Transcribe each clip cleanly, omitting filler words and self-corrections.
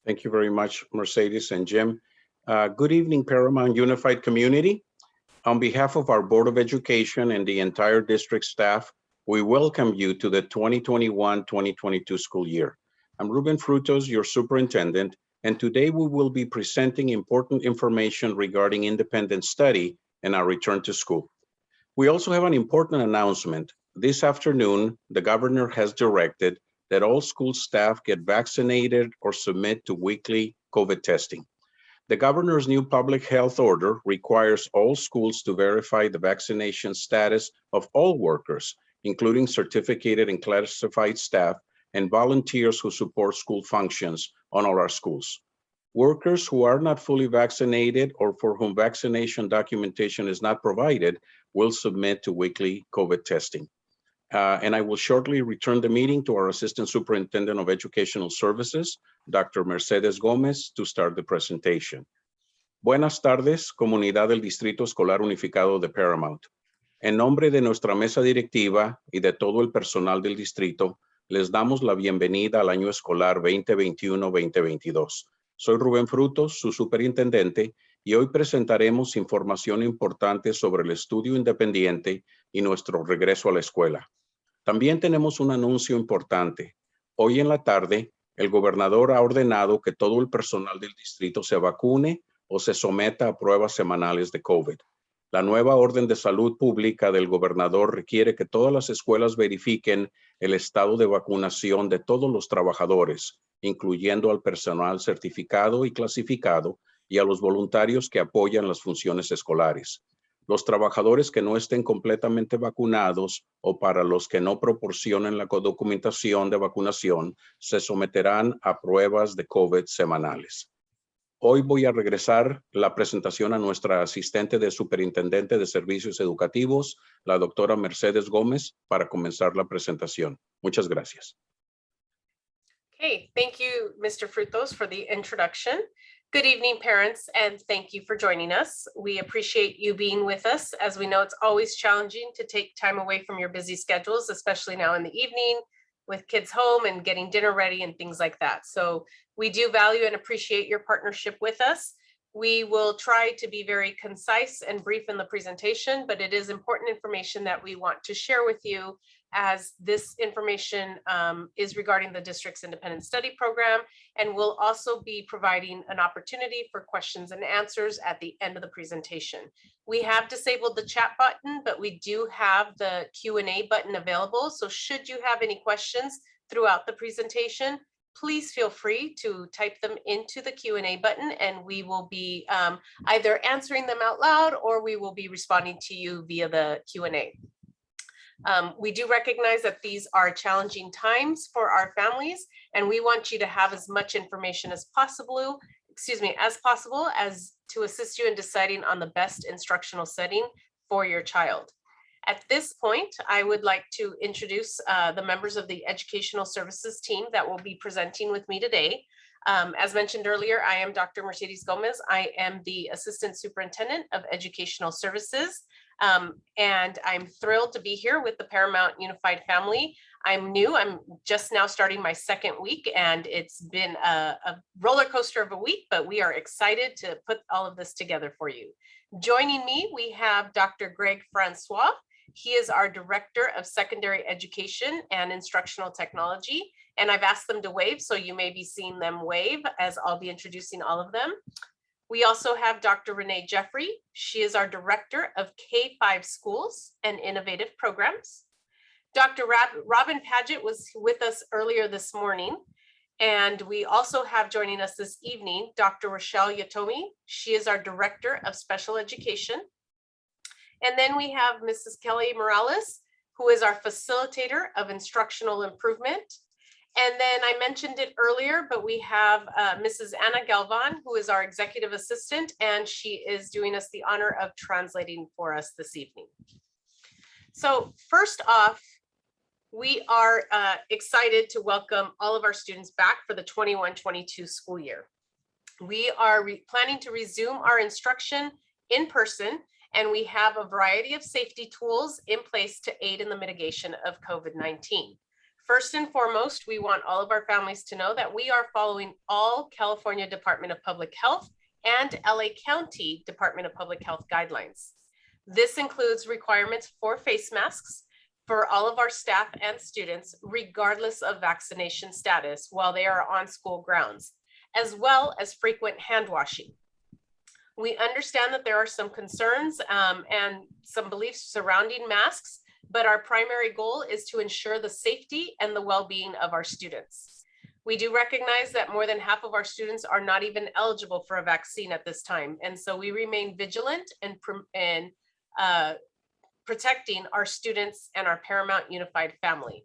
Thank you very much, Mercedes and Jim. Good evening, Paramount Unified Community. On behalf of our Board of Education and the entire district staff, we welcome you to the 2021-2022 school year. I'm Ruben Frutos, your superintendent, and today we will be presenting important information regarding independent study and our return to school. We also have an important announcement. This afternoon, the governor has directed that all school staff get vaccinated or submit to weekly COVID testing. The governor's new public health order requires all schools to verify the vaccination status of all workers, including certificated and classified staff and volunteers who support school functions on all our schools. Workers who are not fully vaccinated or for whom vaccination documentation is not provided will submit to weekly COVID testing. And I will shortly return the meeting to our Assistant Superintendent of Educational Services, Dr. Mercedes Gómez, to start the presentation. Buenas tardes, comunidad del Distrito Escolar Unificado de Paramount. En nombre de nuestra mesa directiva y de todo el personal del distrito, les damos la bienvenida al año escolar 2021-2022. Soy Rubén Frutos, su superintendente, y hoy presentaremos información importante sobre el estudio independiente y nuestro regreso a la escuela. También tenemos un anuncio importante. Hoy en la tarde, el gobernador ha ordenado que todo el personal del distrito se vacune o se someta a pruebas semanales de COVID. La nueva orden de salud pública del gobernador requiere que todas las escuelas verifiquen el estado de vacunación de todos los trabajadores, incluyendo al personal certificado y clasificado y a los voluntarios que apoyan las funciones escolares. Los trabajadores que no estén completamente vacunados o para los que no proporcionen la documentación de vacunación se someterán a pruebas de COVID semanales. Hoy voy a regresar la presentación a nuestra asistente de superintendente de servicios educativos, la doctora Mercedes Gómez, para comenzar la presentación. Muchas gracias. Okay, thank you, Mr. Frutos, for the introduction. Good evening, parents, and thank you for joining us. We appreciate you being with us, as we know it's always challenging to take time away from your busy schedules, especially now in the evening with kids home and getting dinner ready and things like that. So we do value and appreciate your partnership with us. We will try to be very concise and brief in the presentation, but it is important information that we want to share with you, as this information is regarding the district's independent study program, and we'll also be providing an opportunity for questions and answers at the end of the presentation. We have disabled the chat button, but we do have the Q&A button available. So should you have any questions throughout the presentation, please feel free to type them into the Q&A button, and we will be either answering them out loud or we will be responding to you via the Q&A. We do recognize that these are challenging times for our families, and we want you to have as much information as possible, as to assist you in deciding on the best instructional setting for your child. At this point, I would like to introduce the members of the Educational Services team that will be presenting with me today. As mentioned earlier, I am Dr. Mercedes Gómez. I am the Assistant Superintendent of Educational Services. And I'm thrilled to be here with the Paramount Unified family. I'm new, I'm just now starting my second week, and it's been a roller coaster of a week, but we are excited to put all of this together for you. Joining me, we have Dr. Greg Francois. He is our Director of Secondary Education and Instructional Technology, and I've asked them to wave, so you may be seeing them wave as I'll be introducing all of them. We also have Dr. Renee Jeffrey. She is our Director of K-5 Schools and Innovative Programs. Dr. Robin Paget was with us earlier this morning. And we also have joining us this evening, Dr. Rochelle Yatomi. She is our Director of Special Education. And then we have Mrs. Kelly Morales, who is our Facilitator of Instructional Improvement. And then I mentioned it earlier, but we have Mrs. Anna Galvan, who is our Executive Assistant, and she is doing us the honor of translating for us this evening. So first off, we are excited to welcome all of our students back for the 21-22 school year. We are planning to resume our instruction in person, and we have a variety of safety tools in place to aid in the mitigation of COVID-19. First and foremost, we want all of our families to know that we are following all California Department of Public Health and LA County Department of Public Health guidelines. This includes requirements for face masks for all of our staff and students, regardless of vaccination status while they are on school grounds, as well as frequent hand washing. We understand that there are some concerns and some beliefs surrounding masks, but our primary goal is to ensure the safety and the well-being of our students. We do recognize that more than half of our students are not even eligible for a vaccine at this time. And so we remain vigilant and protecting our students and our Paramount Unified family.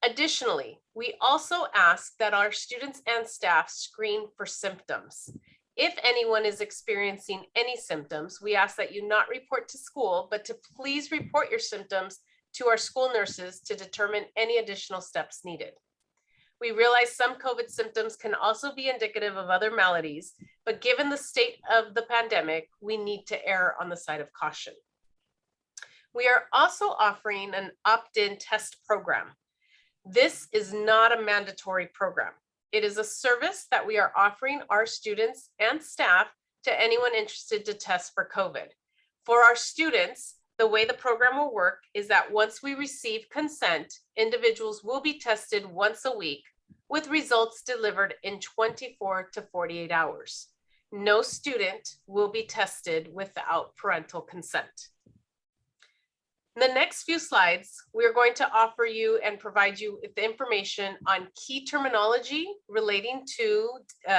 Additionally, we also ask that our students and staff screen for symptoms. If anyone is experiencing any symptoms, we ask that you not report to school, but to please report your symptoms to our school nurses to determine any additional steps needed. We realize some COVID symptoms can also be indicative of other maladies, but given the state of the pandemic, we need to err on the side of caution. We are also offering an opt-in test program. This is not a mandatory program. It is a service that we are offering our students and staff to anyone interested to test for COVID. For our students, the way the program will work is that once we receive consent, individuals will be tested once a week with results delivered in 24 to 48 hours. No student will be tested without parental consent. In the next few slides, we are going to offer you and provide you with information on key terminology relating to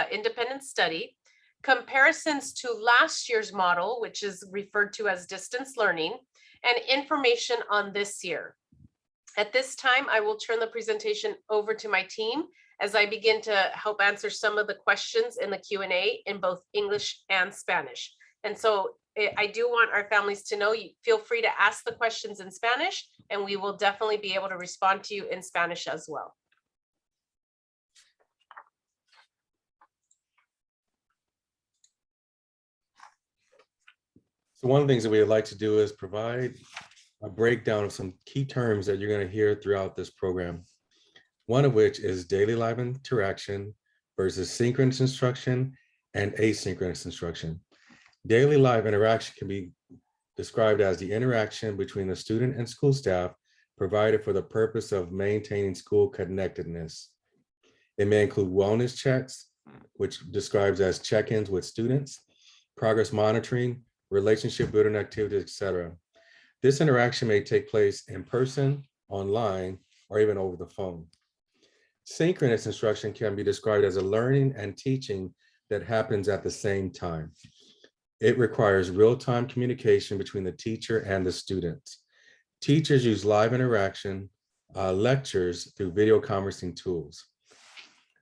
independent study, comparisons to last year's model, which is referred to as distance learning, and information on this year. At this time, I will turn the presentation over to my team as I begin to help answer some of the questions in the Q&A in both English and Spanish. And so I do want our families to know, you feel free to ask the questions in Spanish, and we will definitely be able to respond to you in Spanish as well. So one of the things that we would like to do is provide a breakdown of some key terms that you're going to hear throughout this program. One of which is daily live interaction versus synchronous instruction and asynchronous instruction. Daily live interaction can be described as the interaction between the student and school staff provided for the purpose of maintaining school connectedness. It may include wellness checks, which describes as check-ins with students, progress monitoring, relationship building activities, etc. This interaction may take place in person, online, or even over the phone. Synchronous instruction can be described as a learning and teaching that happens at the same time. It requires real-time communication between the teacher and the students. Teachers use live interaction lectures through video conferencing tools.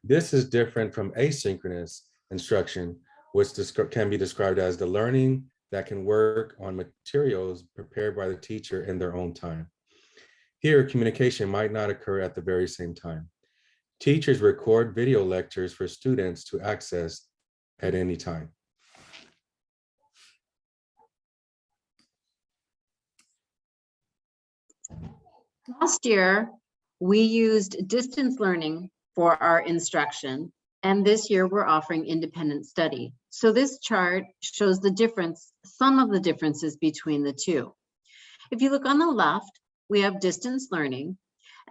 This is different from asynchronous instruction, which can be described as the learning that can work on materials prepared by the teacher in their own time. Here, communication might not occur at the very same time. Teachers record video lectures for students to access at any time. Last year, we used distance learning for our instruction, and this year we're offering independent study. So this chart shows the difference, some of the differences between the two. If you look on the left, we have distance learning.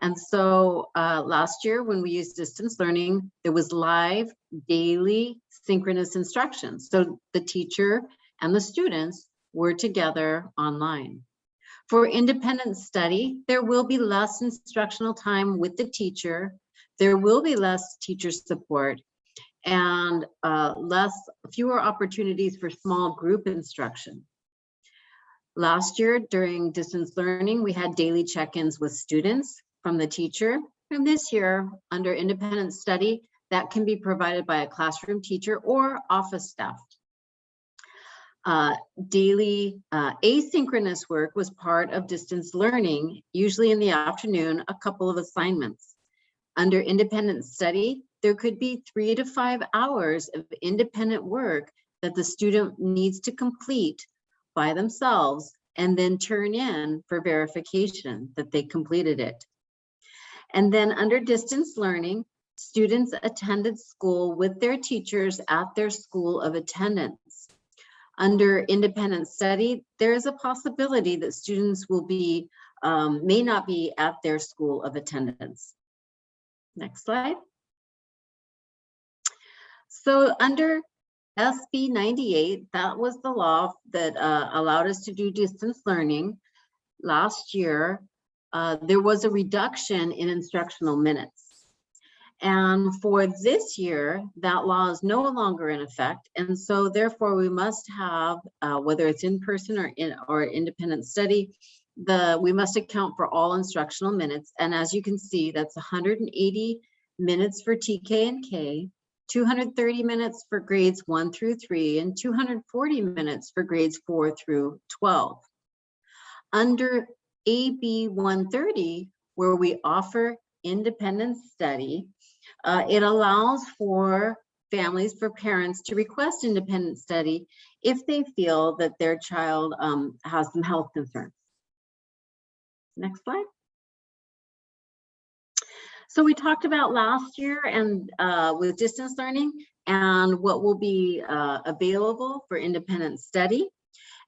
And so last year when we used distance learning, there was live, daily, synchronous instruction. So the teacher and the students were together online. For independent study, there will be less instructional time with the teacher. There will be less teacher support and fewer opportunities for small group instruction. Last year during distance learning, we had daily check-ins with students from the teacher. And this year under independent study, that can be provided by a classroom teacher or office staff. Daily asynchronous work was part of distance learning, usually in the afternoon, a couple of assignments. Under independent study, there could be 3 to 5 hours of independent work that the student needs to complete by themselves and then turn in for verification that they completed it. And then under distance learning, students attended school with their teachers at their school of attendance. Under independent study, there is a possibility that students will be, may not be at their school of attendance. Next slide. So under SB 98, that was the law that allowed us to do distance learning. Last year, there was a reduction in instructional minutes. And for this year, that law is no longer in effect. And so therefore we must have, whether it's in person or independent study, we must account for all instructional minutes. And as you can see, that's 180 minutes for TK and K, 230 minutes for grades 1 through 3, and 240 minutes for grades 4 through 12. Under AB 130, where we offer independent study, it allows for families, for parents to request independent study if they feel that their child has some health concerns. Next slide. So we talked about last year and with distance learning and what will be available for independent study.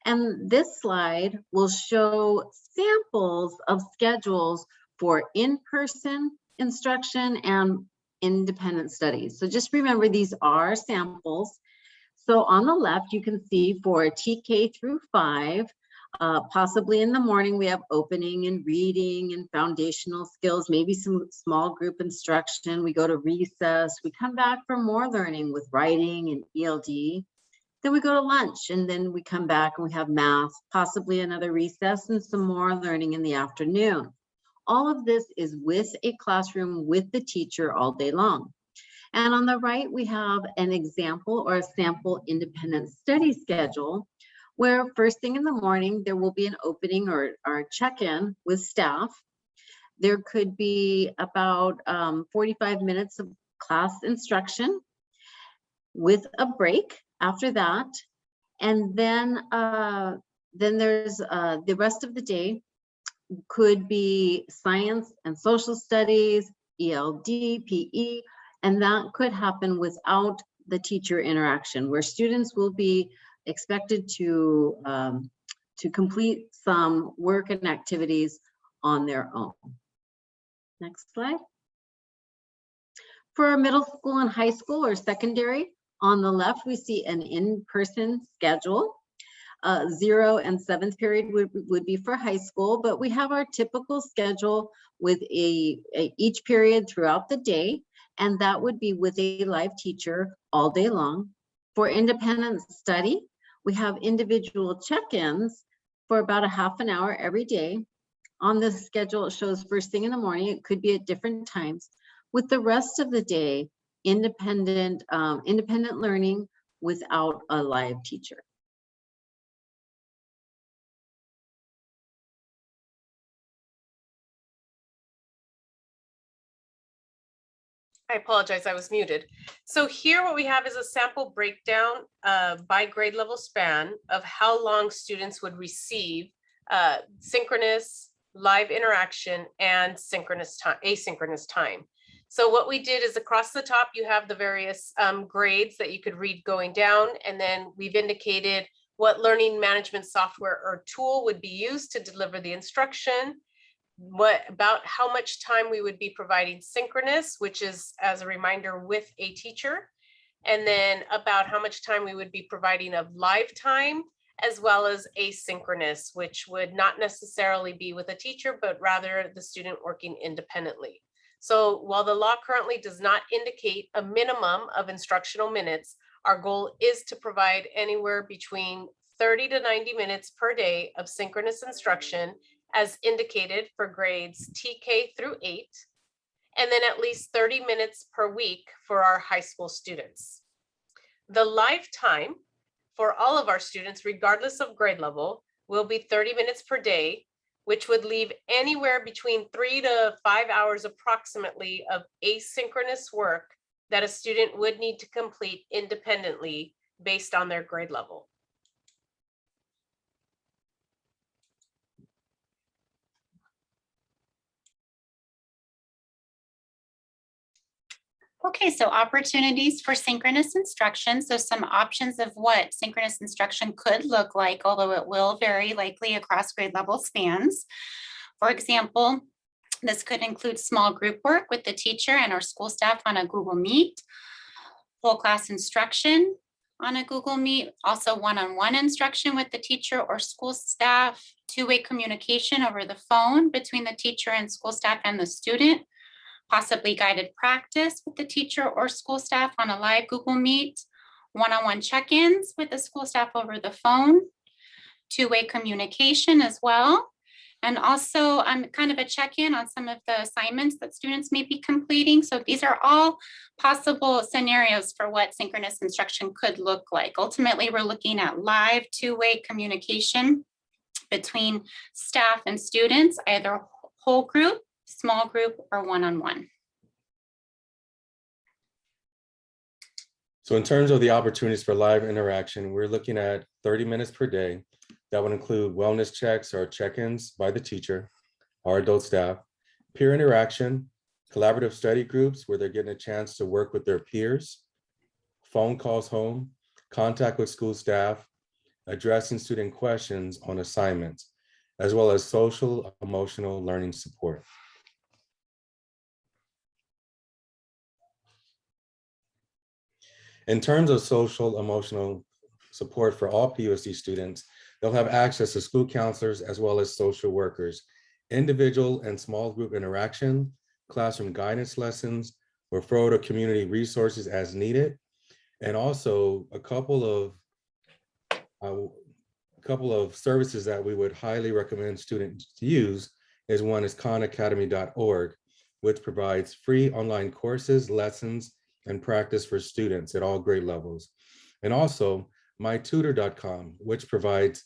And this slide will show samples of schedules for in-person instruction and independent studies. So just remember, these are samples. So on the left, you can see for TK through 5, possibly in the morning, we have opening and reading and foundational skills, maybe some small group instruction. We go to recess, we come back for more learning with writing and ELD. Then we go to lunch, and then we come back and we have math, possibly another recess and some more learning in the afternoon. All of this is with a classroom with the teacher all day long. And on the right, we have an example or a sample independent study schedule, where first thing in the morning, there will be an opening or check-in with staff. There could be about 45 minutes of class instruction with a break after that. And then there's the rest of the day could be science and social studies, ELD, PE, and that could happen without the teacher interaction, where students will be expected to complete some work and activities on their own. Next slide. For middle school and high school or secondary, on the left, we see an in-person schedule. 0 and 7th period would be for high school, but we have our typical schedule with each period throughout the day, and that would be with a live teacher all day long. For independent study, we have individual check-ins for about a half an hour every day. On this schedule, it shows first thing in the morning. It could be at different times. With the rest of the day, independent learning without a live teacher. I apologize, I was muted. So here what we have is a sample breakdown by grade level span of how long students would receive synchronous, live interaction, and asynchronous time. So what we did is across the top, you have the various grades that you could read going down, and then we've indicated what learning management software or tool would be used to deliver the instruction, about how much time we would be providing synchronous, which is, as a reminder, with a teacher, and then about how much time we would be providing of live time, as well as asynchronous, which would not necessarily be with a teacher, but rather the student working independently. So while the law currently does not indicate a minimum of instructional minutes, our goal is to provide anywhere between 30 to 90 minutes per day of synchronous instruction, as indicated for grades TK through 8, and then at least 30 minutes per week for our high school students. The live time for all of our students, regardless of grade level, will be 30 minutes per day, which would leave anywhere between 3 to 5 hours approximately of asynchronous work that a student would need to complete independently based on their grade level. Okay, so opportunities for synchronous instruction. So some options of what synchronous instruction could look like, although it will vary likely across grade level spans. For example, this could include small group work with the teacher and our school staff on a Google Meet, whole class instruction on a Google Meet, also one-on-one instruction with the teacher or school staff, two-way communication over the phone between the teacher and school staff and the student, possibly guided practice with the teacher or school staff on a live Google Meet, one-on-one check-ins with the school staff over the phone, two-way communication as well. And also kind of a check-in on some of the assignments that students may be completing. So these are all possible scenarios for what synchronous instruction could look like. Ultimately, we're looking at live two-way communication between staff and students, either whole group, small group, or one-on-one. So in terms of the opportunities for live interaction, we're looking at 30 minutes per day. That would include wellness checks or check-ins by the teacher, our adult staff, peer interaction, collaborative study groups where they're getting a chance to work with their peers, phone calls home, contact with school staff, addressing student questions on assignments, as well as social emotional learning support. In terms of social emotional support for all PUSD students, they'll have access to school counselors as well as social workers, individual and small group interaction, classroom guidance lessons, referral to community resources as needed, and also a couple of services that we would highly recommend students to use is one is khanacademy.org, which provides free online courses, lessons, and practice for students at all grade levels. And also mytutor.com, which provides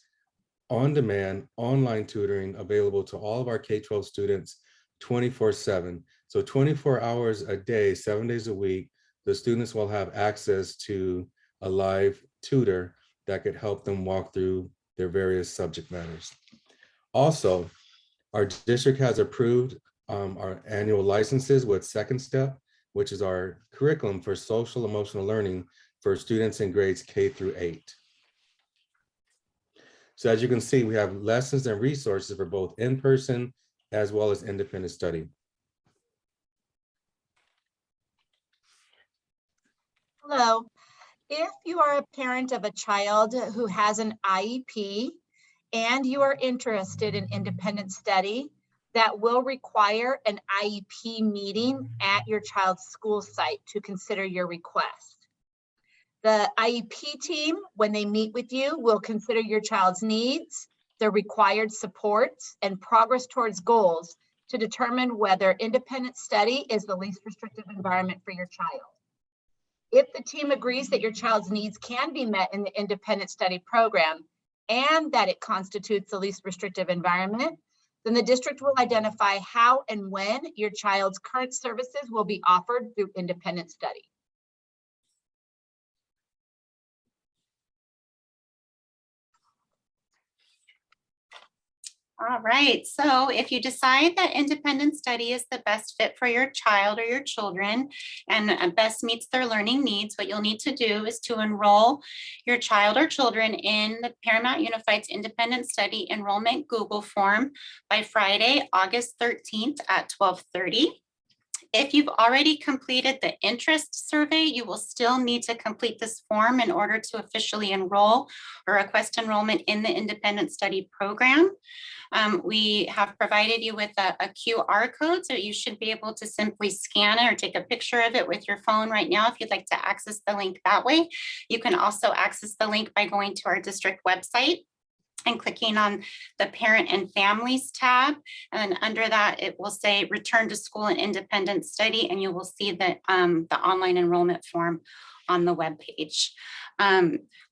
on-demand online tutoring available to all of our K-12 students 24/7. So 24 hours a day, 7 days a week, the students will have access to a live tutor that could help them walk through their various subject matters. Also, our district has approved our annual licenses with Second Step, which is our curriculum for social emotional learning for students in grades K through 8. So as you can see, we have lessons and resources for both in-person as well as independent study. Hello. If you are a parent of a child who has an IEP and you are interested in independent study, that will require an IEP meeting at your child's school site to consider your request. The IEP team, when they meet with you, will consider your child's needs, their required supports, and progress towards goals to determine whether independent study is the least restrictive environment for your child. If the team agrees that your child's needs can be met in the independent study program and that it constitutes the least restrictive environment, then the district will identify how and when your child's current services will be offered through independent study. All right, so if you decide that independent study is the best fit for your child or your children and best meets their learning needs, what you'll need to do is to enroll your child or children in the Paramount Unified's Independent Study Enrollment Google form by Friday, August 13th at 12:30. If you've already completed the interest survey, you will still need to complete this form in order to officially enroll or request enrollment in the independent study program. We have provided you with a QR code, so you should be able to simply scan it or take a picture of it with your phone right now if you'd like to access the link that way. You can also access the link by going to our district website and clicking on the Parent and Families tab. And under that, it will say Return to School and Independent Study, and you will see the online enrollment form on the webpage.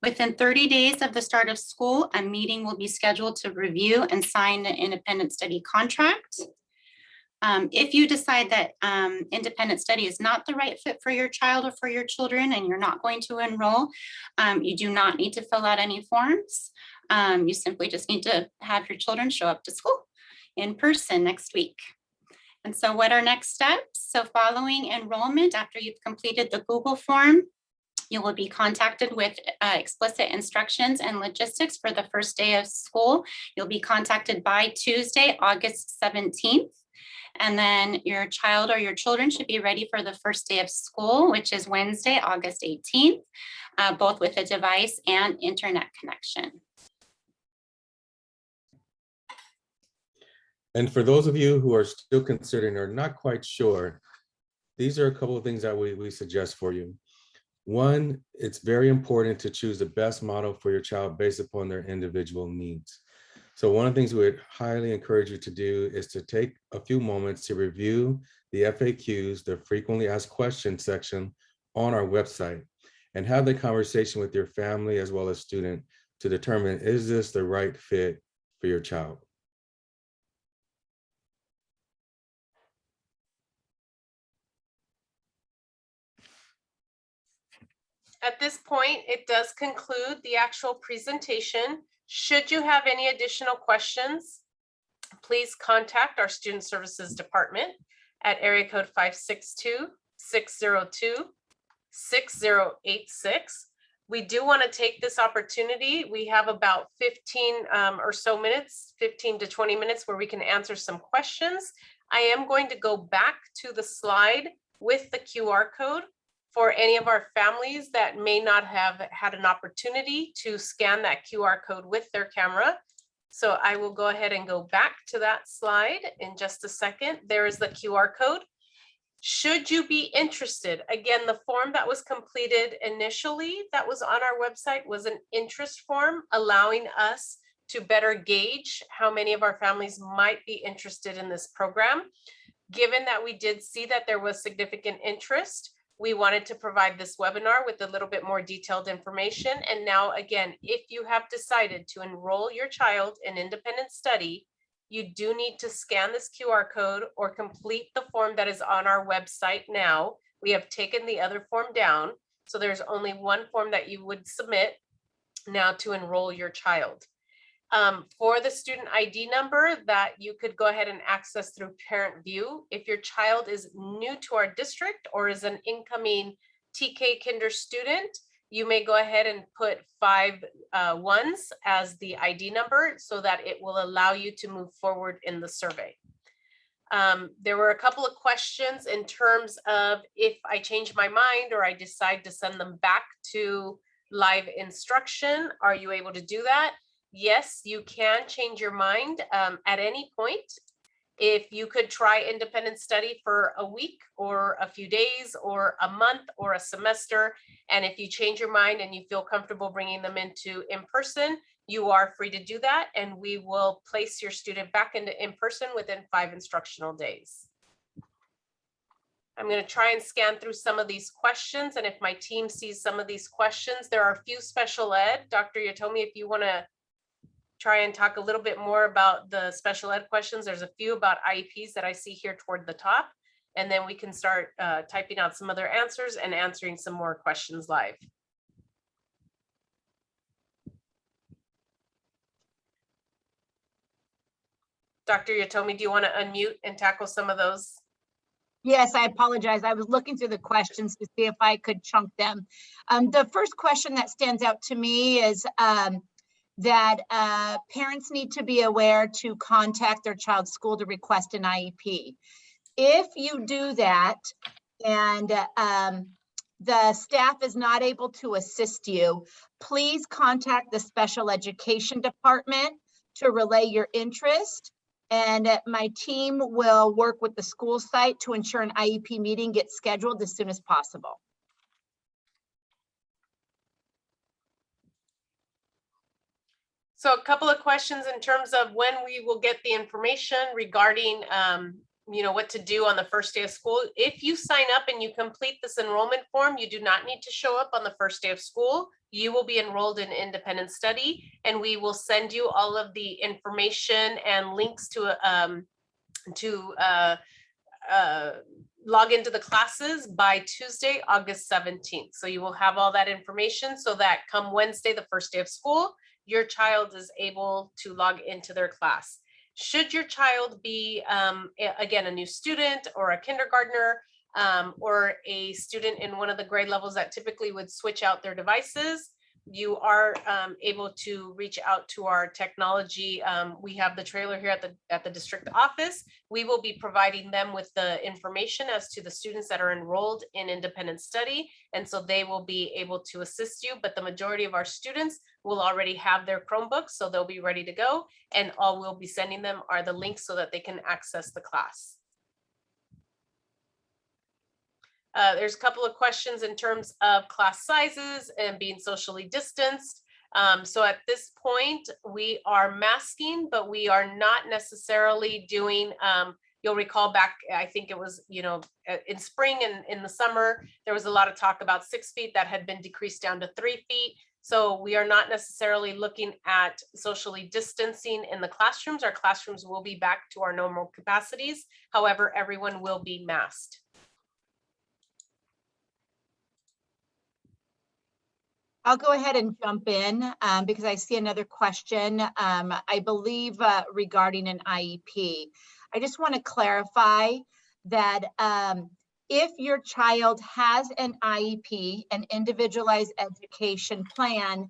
Within 30 days of the start of school, a meeting will be scheduled to review and sign the independent study contract. If you decide that independent study is not the right fit for your child or for your children and you're not going to enroll, you do not need to fill out any forms. You simply just need to have your children show up to school in person next week. And so what are next steps? So following enrollment, after you've completed the Google form, you will be contacted with explicit instructions and logistics for the first day of school. You'll be contacted by Tuesday, August 17th. And then your child or your children should be ready for the first day of school, which is Wednesday, August 18th, both with a device and internet connection. And for those of you who are still considering or not quite sure, these are a couple of things that we suggest for you. One, it's very important to choose the best model for your child based upon their individual needs. So one of the things we would highly encourage you to do is to take a few moments to review the FAQs, the frequently asked questions section on our website, and have the conversation with your family as well as student to determine, is this the right fit for your child? At this point, it does conclude the actual presentation. Should you have any additional questions, please contact our Student Services Department at area code 562-602-6086. We do want to take this opportunity. We have about 15 or so minutes, 15 to 20 minutes where we can answer some questions. I am going to go back to the slide with the QR code for any of our families that may not have had an opportunity to scan that QR code with their camera. So I will go ahead and go back to that slide in just a second. There is the QR code. Should you be interested, again, the form that was completed initially that was on our website was an interest form, allowing us to better gauge how many of our families might be interested in this program. Given that we did see that there was significant interest, we wanted to provide this webinar with a little bit more detailed information. And now, again, if you have decided to enroll your child in independent study, you do need to scan this QR code or complete the form that is on our website now. We have taken the other form down, so there's only one form that you would submit now to enroll your child. For the student ID number that you could go ahead and access through Parent View. If your child is new to our district or is an incoming TK Kinder student, you may go ahead and put 5 ones as the ID number so that it will allow you to move forward in the survey. There were a couple of questions in terms of if I change my mind or I decide to send them back to live instruction, are you able to do that? Yes, you can change your mind at any point. If you could try independent study for a week or a few days or a month or a semester, and if you change your mind and you feel comfortable bringing them into in-person, you are free to do that, and we will place your student back into in-person within 5 instructional days. I'm going to try and scan through some of these questions, and if my team sees some of these questions, there are a few special ed. Dr. Yotomi, if you want to try and talk a little bit more about the special ed questions. There's a few about IEPs that I see here toward the top, and then we can start typing out some other answers and answering some more questions live. Dr. Yotomi, do you want to unmute and tackle some of those? Yes, I apologize. I was looking through the questions to see if I could chunk them. The first question that stands out to me is that parents need to be aware to contact their child's school to request an IEP. If you do that and the staff is not able to assist you, please contact the special education department to relay your interest. And my team will work with the school site to ensure an IEP meeting gets scheduled as soon as possible. So a couple of questions in terms of when we will get the information regarding, what to do on the first day of school. If you sign up and you complete this enrollment form, you do not need to show up on the first day of school. You will be enrolled in independent study, and we will send you all of the information and links to log into the classes by Tuesday, August 17th. So you will have all that information so that come Wednesday, the first day of school, your child is able to log into their class. Should your child be, again, a new student or a kindergartner, or a student in one of the grade levels that typically would switch out their devices, you are able to reach out to our technology. We have the trailer here at the district office. We will be providing them with the information as to the students that are enrolled in independent study. And so they will be able to assist you, but the majority of our students will already have their Chromebooks, so they'll be ready to go. And all we'll be sending them are the links so that they can access the class. There's a couple of questions in terms of class sizes and being socially distanced. So at this point, we are masking, but we are not necessarily doing, you'll recall back, I think it was, in spring and in the summer, there was a lot of talk about 6 feet that had been decreased down to 3 feet. So we are not necessarily looking at socially distancing in the classrooms. Our classrooms will be back to our normal capacities. However, everyone will be masked. I'll go ahead and jump in because I see another question, I believe regarding an IEP. I just want to clarify that if your child has an IEP, an individualized education plan,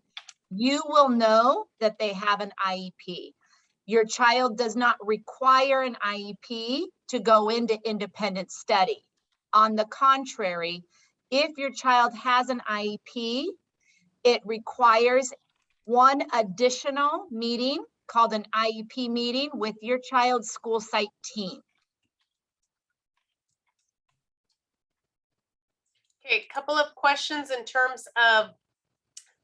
you will know that they have an IEP. Your child does not require an IEP to go into independent study. On the contrary, if your child has an IEP, it requires one additional meeting called an IEP meeting with your child's school site team. Okay, a couple of questions in terms of,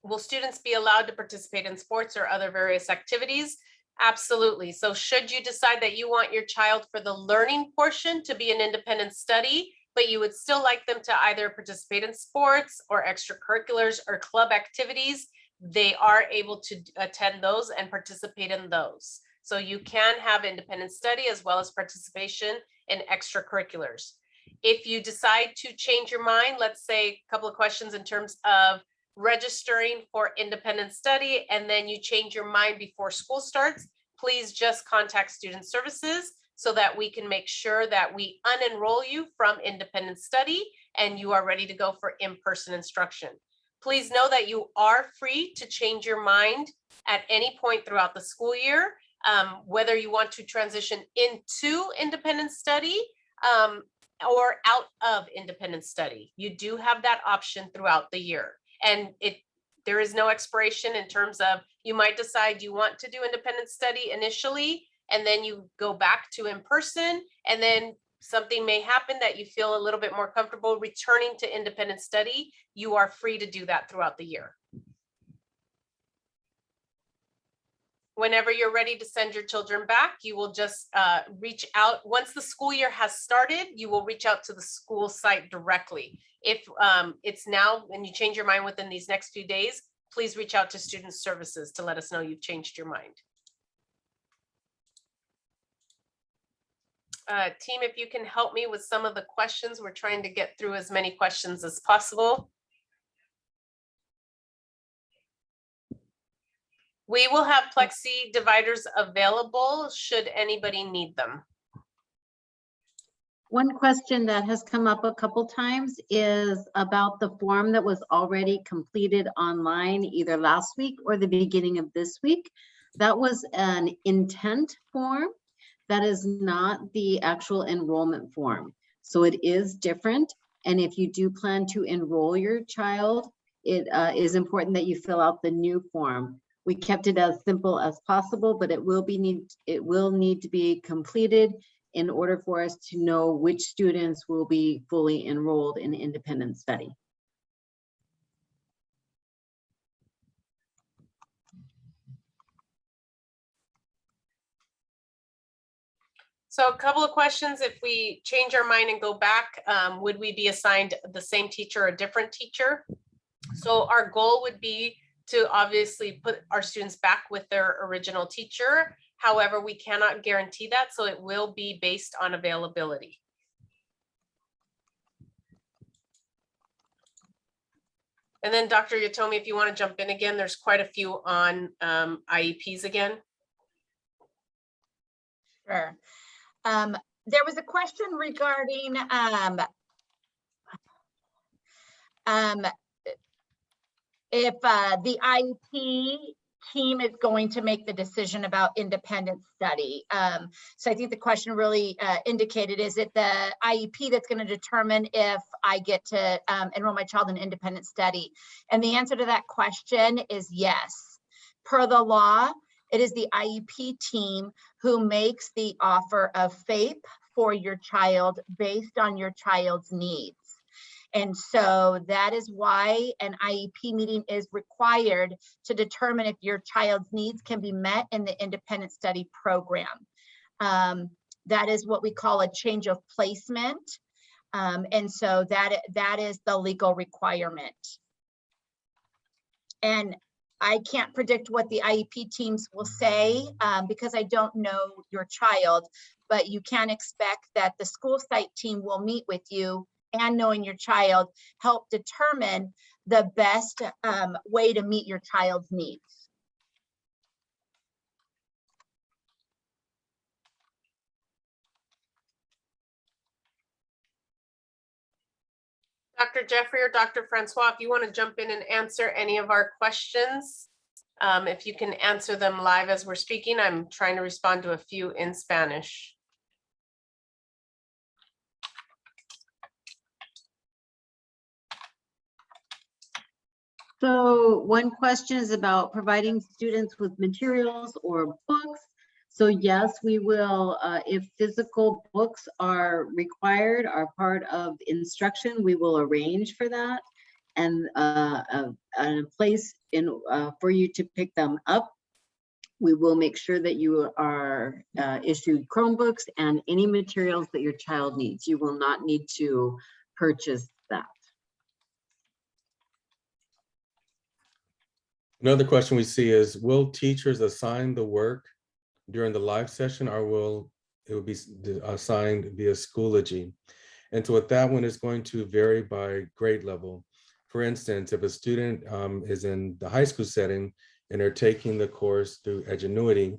will students be allowed to participate in sports or other various activities? Absolutely. So should you decide that you want your child for the learning portion to be an independent study, but you would still like them to either participate in sports or extracurriculars or club activities, they are able to attend those and participate in those. So you can have independent study as well as participation in extracurriculars. If you decide to change your mind, let's say a couple of questions in terms of registering for independent study, and then you change your mind before school starts, please just contact Student Services so that we can make sure that we unenroll you from independent study and you are ready to go for in-person instruction. Please know that you are free to change your mind at any point throughout the school year, whether you want to transition into independent study or out of independent study. You do have that option throughout the year. And there is no expiration in terms of, you might decide you want to do independent study initially, and then you go back to in-person, and then something may happen that you feel a little bit more comfortable returning to independent study. You are free to do that throughout the year. Whenever you're ready to send your children back, you will just reach out. Once the school year has started, you will reach out to the school site directly. If it's now and you change your mind within these next few days, please reach out to Student Services to let us know you've changed your mind. Team, if you can help me with some of the questions, we're trying to get through as many questions as possible. We will have plexi dividers available should anybody need them. One question that has come up a couple times is about the form that was already completed online either last week or the beginning of this week. That was an intent form. That is not the actual enrollment form. So it is different. And if you do plan to enroll your child, it is important that you fill out the new form. We kept it as simple as possible, but it will need to be completed in order for us to know which students will be fully enrolled in independent study. So a couple of questions. If we change our mind and go back, would we be assigned the same teacher or a different teacher? So our goal would be to obviously put our students back with their original teacher. However, we cannot guarantee that, so it will be based on availability. And then Dr. Yatomi, if you want to jump in again, there's quite a few on IEPs again. Sure. There was a question regarding if the IEP team is going to make the decision about independent study. So I think the question really indicated, is it the IEP that's going to determine if I get to enroll my child in independent study? And the answer to that question is yes. Per the law, it is the IEP team who makes the offer of FAPE for your child based on your child's needs. And so that is why an IEP meeting is required to determine if your child's needs can be met in the independent study program. That is what we call a change of placement. And so that is the legal requirement. And I can't predict what the IEP teams will say because I don't know your child, but you can expect that the school site team will meet with you and, knowing your child, help determine the best way to meet your child's needs. Dr. Jeffrey or Dr. Francois, if you want to jump in and answer any of our questions, if you can answer them live as we're speaking. I'm trying to respond to a few in Spanish. So one question is about providing students with materials or books. So yes, we will, if physical books are required, are part of instruction, we will arrange for that and a place for you to pick them up. We will make sure that you are issued Chromebooks and any materials that your child needs. You will not need to purchase that. Another question we see is, will teachers assign the work during the live session, or will it be assigned via Schoology? And so with that one, is going to vary by grade level. For instance, if a student is in the high school setting and they're taking the course through Edgenuity,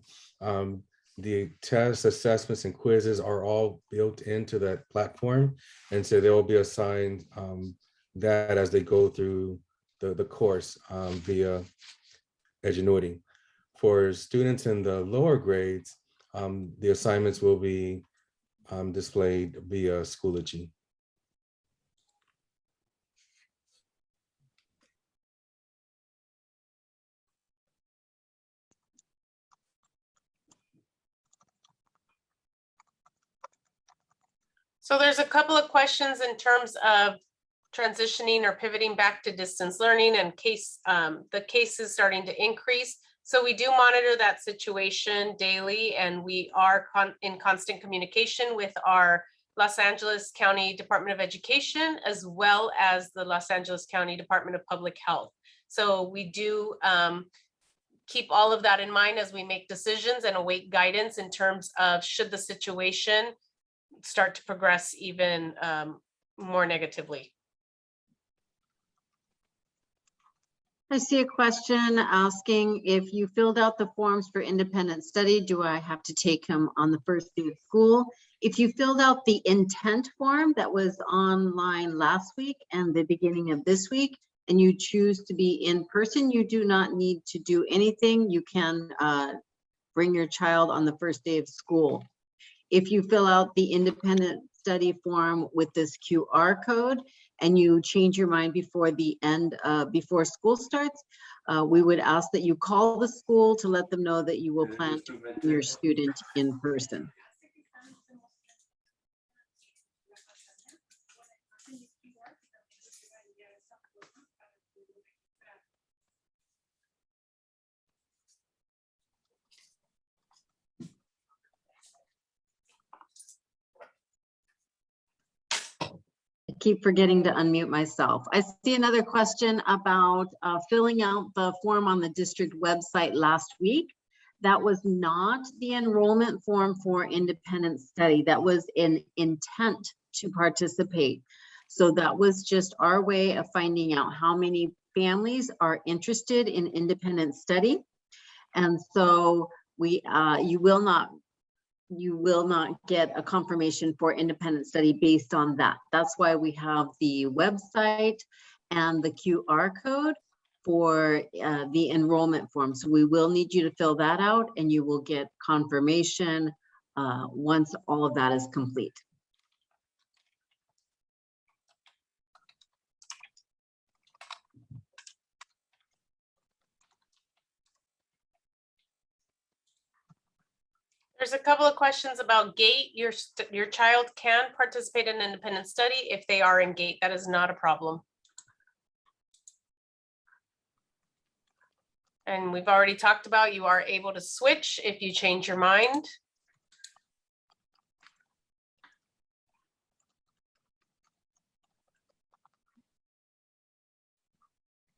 the tests, assessments, and quizzes are all built into that platform. And so they will be assigned that as they go through the course via Edgenuity. For students in the lower grades, the assignments will be displayed via Schoology. So there's a couple of questions in terms of transitioning or pivoting back to distance learning and the cases starting to increase. So we do monitor that situation daily, and we are in constant communication with our Los Angeles County Department of Education, as well as the Los Angeles County Department of Public Health. So we do keep all of that in mind as we make decisions and await guidance in terms of should the situation start to progress even more negatively. I see a question asking, if you filled out the forms for independent study, do I have to take him on the first day of school? If you filled out the intent form that was online last week and the beginning of this week, and you choose to be in person, you do not need to do anything. You can bring your child on the first day of school. If you fill out the independent study form with this QR code and you change your mind before the end, before school starts, we would ask that you call the school to let them know that you will plan to bring your student in person. Keep forgetting to unmute myself. I see another question about filling out the form on the district website last week. That was not the enrollment form for independent study. That was an intent to participate. So that was just our way of finding out how many families are interested in independent study. And so you will not you will not get a confirmation for independent study based on that. That's why we have the website and the QR code for the enrollment form. So we will need you to fill that out and you will get confirmation once all of that is complete. There's a couple of questions about GATE. Your child can participate in independent study if they are in GATE. That is not a problem. And we've already talked about you are able to switch if you change your mind.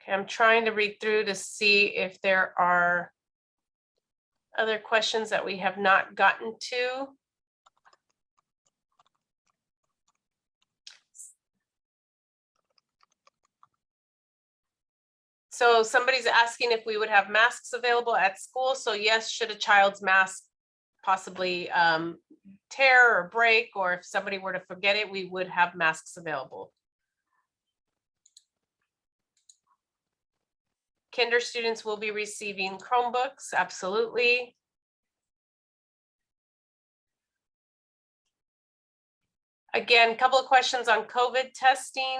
Okay, I'm trying to read through to see if there are other questions that we have not gotten to. So somebody's asking if we would have masks available at school. So yes, should a child's mask possibly tear or break, or if somebody were to forget it, we would have masks available. Kinder students will be receiving Chromebooks, absolutely. Again, a couple of questions on COVID testing.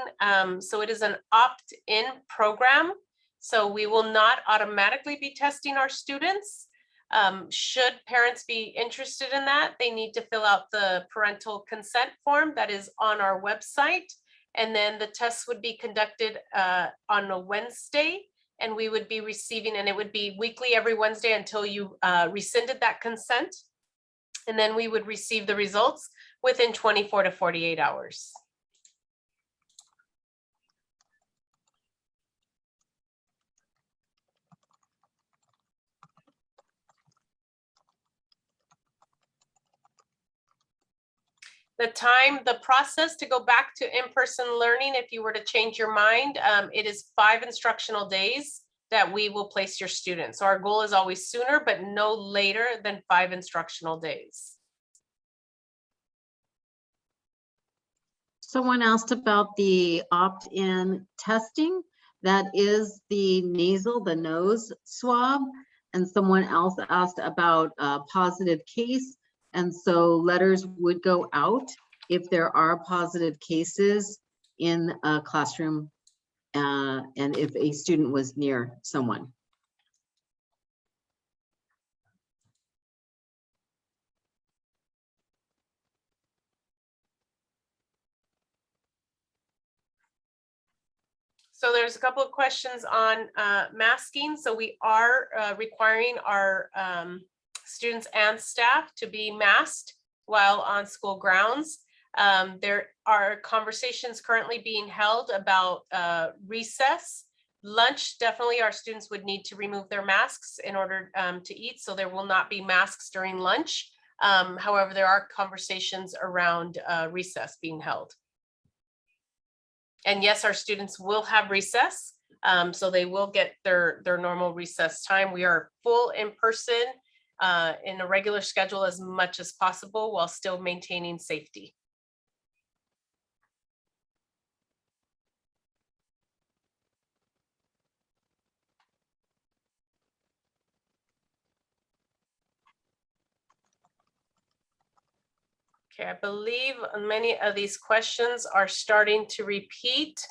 So it is an opt-in program. So we will not automatically be testing our students. Should parents be interested in that, they need to fill out the parental consent form that is on our website. And then the tests would be conducted on a Wednesday. And we would be receiving, and it would be weekly every Wednesday until you rescinded that consent. And then we would receive the results within 24 to 48 hours. The process to go back to in-person learning, if you were to change your mind, it is 5 instructional days that we will place your students. So our goal is always sooner, but no later than 5 instructional days. Someone asked about the opt-in testing. That is the nasal, the nose swab. And someone else asked about a positive case. And so letters would go out if there are positive cases in a classroom and if a student was near someone. So there's a couple of questions on masking. So we are requiring our students and staff to be masked while on school grounds. There are conversations currently being held about recess. Lunch, definitely our students would need to remove their masks in order to eat, so there will not be masks during lunch. However, there are conversations around recess being held. And yes, our students will have recess, so they will get their normal recess time. We are full in person in a regular schedule as much as possible while still maintaining safety. Okay, I believe many of these questions are starting to repeat.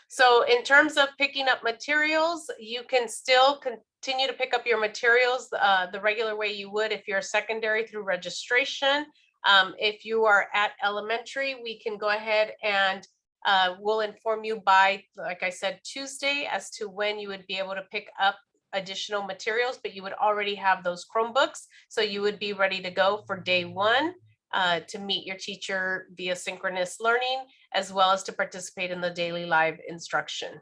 So in terms of picking up materials, you can still continue to pick up your materials the regular way you would if you're secondary through registration. If you are at elementary, we can go ahead and we'll inform you by, like I said, Tuesday as to when you would be able to pick up additional materials, but you would already have those Chromebooks. So you would be ready to go for day 1 to meet your teacher via synchronous learning, as well as to participate in the daily live instruction.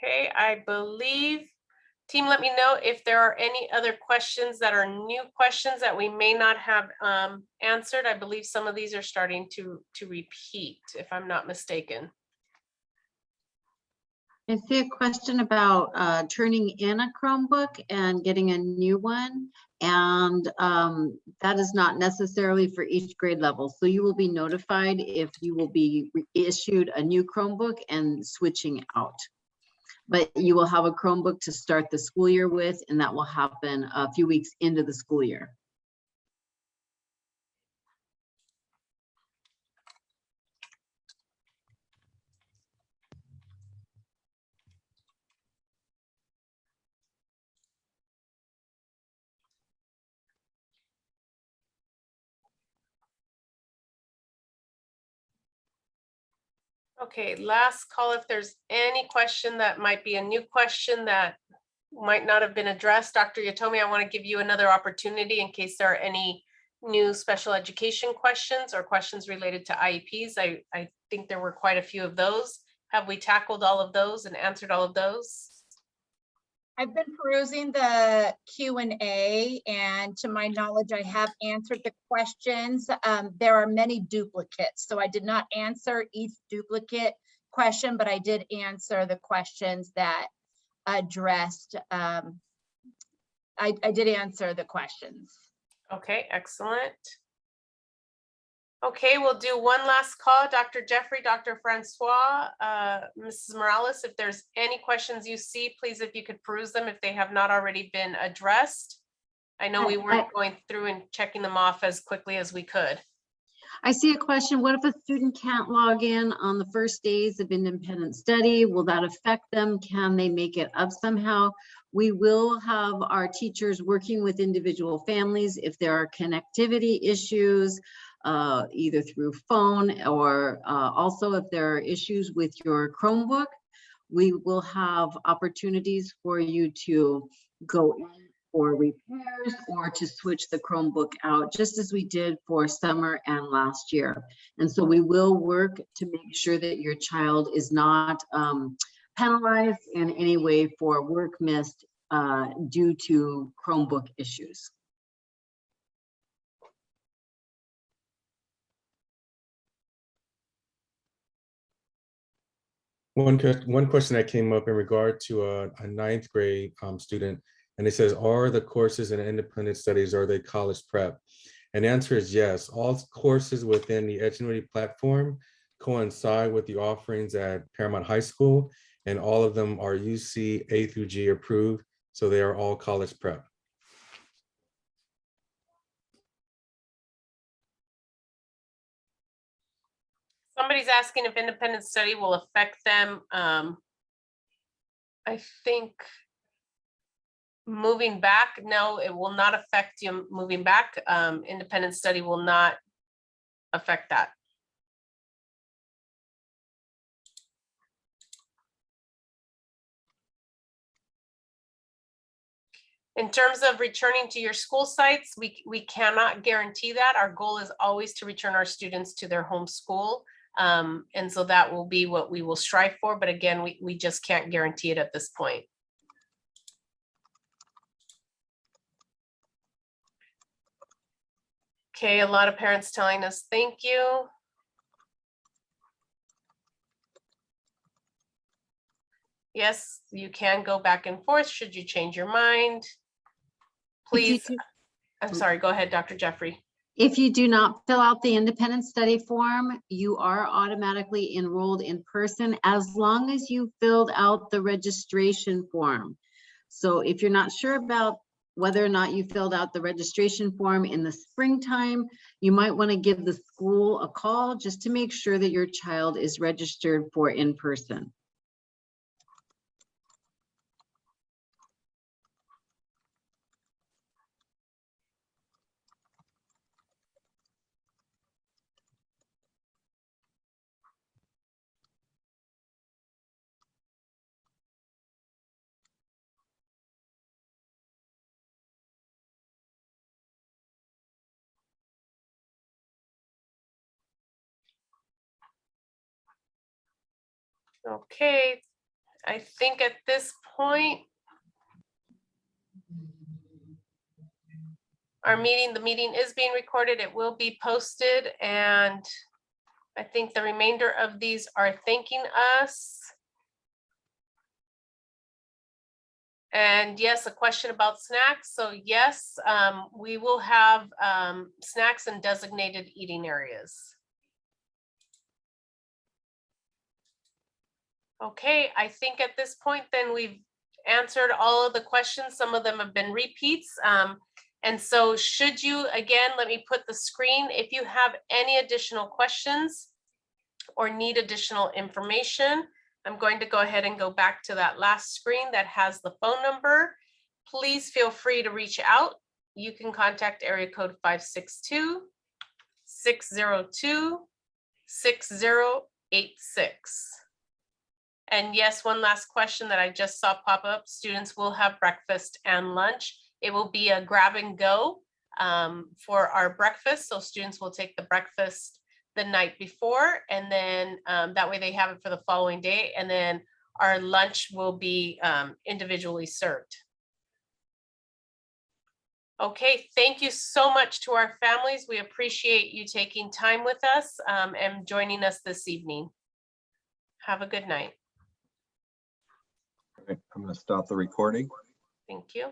Okay, I believe, team, let me know if there are any other questions that are new questions that we may not have answered. I believe some of these are starting to repeat, if I'm not mistaken. I see a question about turning in a Chromebook and getting a new one. And that is not necessarily for each grade level. So you will be notified if you will be issued a new Chromebook and switching out. But you will have a Chromebook to start the school year with, and that will happen a few weeks into the school year. Okay, last call. If there's any question that might be a new question that might not have been addressed, Dr. Yatomi, I want to give you another opportunity in case there are any new special education questions or questions related to IEPs. I think there were quite a few of those. Have we tackled all of those and answered all of those? I've been perusing the Q&A, and to my knowledge, I have answered the questions. There are many duplicates, so I did not answer each duplicate question, but I did answer the questions that addressed. I did answer the questions. Okay, excellent. Okay, we'll do one last call. Dr. Jeffrey, Dr. Francois, Mrs. Morales, if there's any questions you see, please, if you could peruse them if they have not already been addressed. I know we weren't going through and checking them off as quickly as we could. I see a question. What if a student can't log in on the first days of independent study? Will that affect them? Can they make it up somehow? We will have our teachers working with individual families if there are connectivity issues, either through phone or also if there are issues with your Chromebook. We will have opportunities for you to go in for repairs or to switch the Chromebook out, just as we did for summer and last year. And so we will work to make sure that your child is not penalized in any way for work missed due to Chromebook issues. One question that came up in regard to a ninth grade student, and it says, are the courses in independent studies, are they college prep? And the answer is yes. All courses within the Edgenuity platform coincide with the offerings at Paramount High School, and all of them are UC A through G approved, so they are all college prep. Somebody's asking if independent study will affect them. I think moving back, no, it will not affect you moving back. Independent study will not affect that. In terms of returning to your school sites, we cannot guarantee that. Our goal is always to return our students to their home school. And so that will be what we will strive for. But again, we just can't guarantee it at this point. Okay, a lot of parents telling us thank you. Yes, you can go back and forth should you change your mind. Please, I'm sorry, go ahead, Dr. Jeffrey. If you do not fill out the independent study form, you are automatically enrolled in person as long as you filled out the registration form. So if you're not sure about whether or not you filled out the registration form in the springtime, you might want to give the school a call just to make sure that your child is registered for in-person. Okay, I think at this point, the meeting is being recorded. It will be posted, and I think the remainder of these are thanking us. And yes, a question about snacks. So yes, we will have snacks in designated eating areas. Okay, I think at this point then we've answered all of the questions. Some of them have been repeats. And so should you, again, let me put the screen, if you have any additional questions or need additional information, I'm going to go ahead and go back to that last screen that has the phone number. Please feel free to reach out. You can contact area code 562-602-6086. And yes, one last question that I just saw pop up. Students will have breakfast and lunch. It will be a grab and go for our breakfast. So students will take the breakfast the night before, and then that way they have it for the following day. And then our lunch will be individually served. Okay, thank you so much to our families. We appreciate you taking time with us and joining us this evening. Have a good night. Okay, I'm going to stop the recording. Thank you.